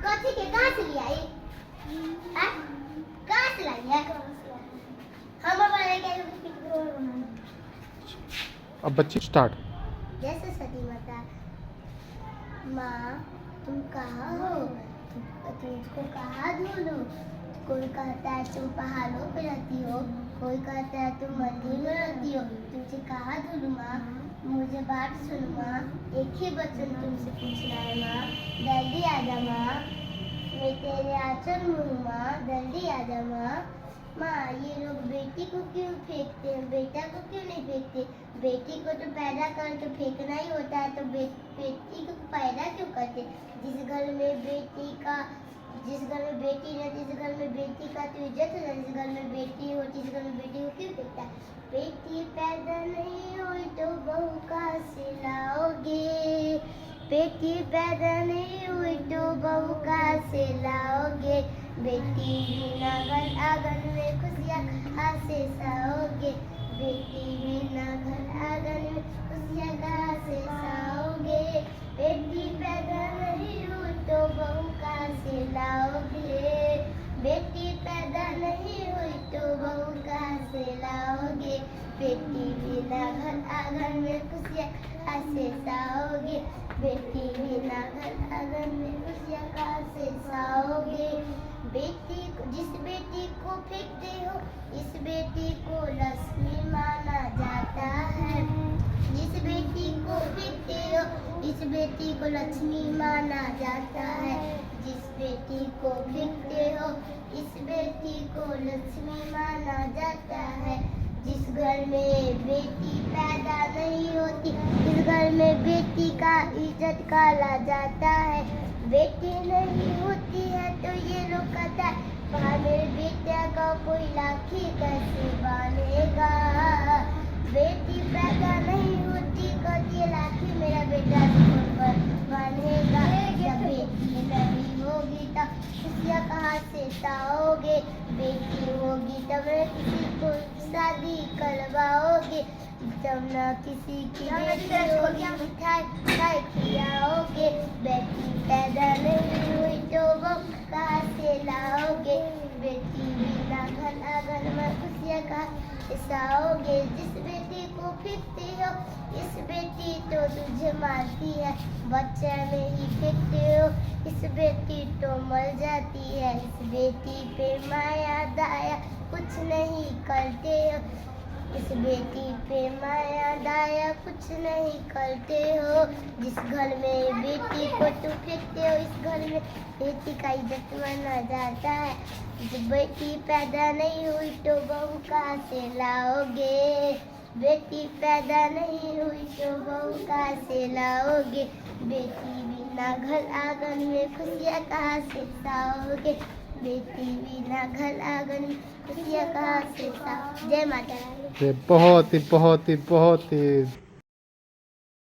कथी के कहाँ से लिया ये? हाँ? कहाँ से लाई है? हम बनाए क्या अब बच्ची स्टार्ट। जैसे सती माता, माँ तुम कहाँ हो? तुमको कहाँ ढूंढूं? कोई कहता है तुम पहाड़ों पे रहती हो, कोई कहता है तुम मंदिर में रहती हो। तुमसे कहाँ ढूंढूं माँ? मुझे बात सुन माँ, एक ही वचन तुमसे पूछना है माँ, जल्दी आजा माँ, मैं तेरे आंचल में हूँ माँ, जल्दी आजा माँ। माँ ये लोग बेटी को क्यों फेंकते हैं, बेटा को क्यों नहीं फेंकते? बेटी को तो पैदा करके फेंकना ही होता है, तो बेटी को पैदा क्यों करते? जिस घर में बेटी रहती, जिस घर में बेटी का तो इज्जत है, जिस घर में बेटी होती, जिस घर में बेटी को क्यों फेंकता है? बेटी पैदा नहीं हुई तो बहू कहाँ से लाओगे? बेटी पैदा नहीं हुई तो बहू कहाँ से लाओगे? बेटी बिना घर आंगन में खुशियाँ कहाँ से साओगे? बेटी बिना घर आंगन में खुशियाँ कहाँ से साओगे? बेटी पैदा नहीं हुई तो बहू कहाँ से लाओगे? बेटी पैदा नहीं हुई तो बहू कहाँ से लाओगे? बेटी बिना घर आंगन में खुशियाँ कहाँ से साओगे? बेटी बिना घर आंगन में खुशियाँ कहाँ से साओगे? जिस बेटी को फेंकते हो, इस बेटी को लक्ष्मी माना जाता है। जिस बेटी को फेंकते हो, इस बेटी को लक्ष्मी माना जाता है। जिस बेटी को फेंकते हो, इस बेटी को लक्ष्मी माना जाता है। जिस घर में बेटी पैदा नहीं होती, इस घर में बेटी का इज्जत काला जाता है। बेटी नहीं होती है तो ये लोग कहता है, वहाँ मेरे बेटा का कोई लाठी कैसे बांधेगा? बेटी पैदा नहीं होती कहती है, लाठी मेरा बेटा पर बांधेगा। जब बेटी नहीं होगी तब खुशियाँ कहाँ से ताओगे? बेटी होगी तब किसी को शादी करवाओगे, जब न किसी की मिठाई खिलाओगे। बेटी पैदा नहीं हुई तो वो कहाँ से लाओगे? बेटी बिना घर आंगन में खुशियाँ कहाँ से साओगे? जिस बेटी को फेंकते हो, इस बेटी तो तुझे मारती है, बच्चे में ही फेंकते हो, इस बेटी तो मर जाती है। इस बेटी पे माया दाया कुछ नहीं करते हो, इस बेटी पे माया दाया कुछ नहीं करते हो। जिस घर में बेटी को तुम फेंकते हो, इस घर में बेटी का इज्जत माना जाता है। जब बेटी पैदा नहीं हुई तो बहू कहाँ से लाओगे? बेटी पैदा नहीं हुई तो बहू कहाँ से लाओगे? बेटी बिना घर आंगन में खुशियाँ कहाँ से साओगे? बेटी बिना घर आंगन में खुशियाँ कहाँ से साओ? जय माता रानी। बहुत ही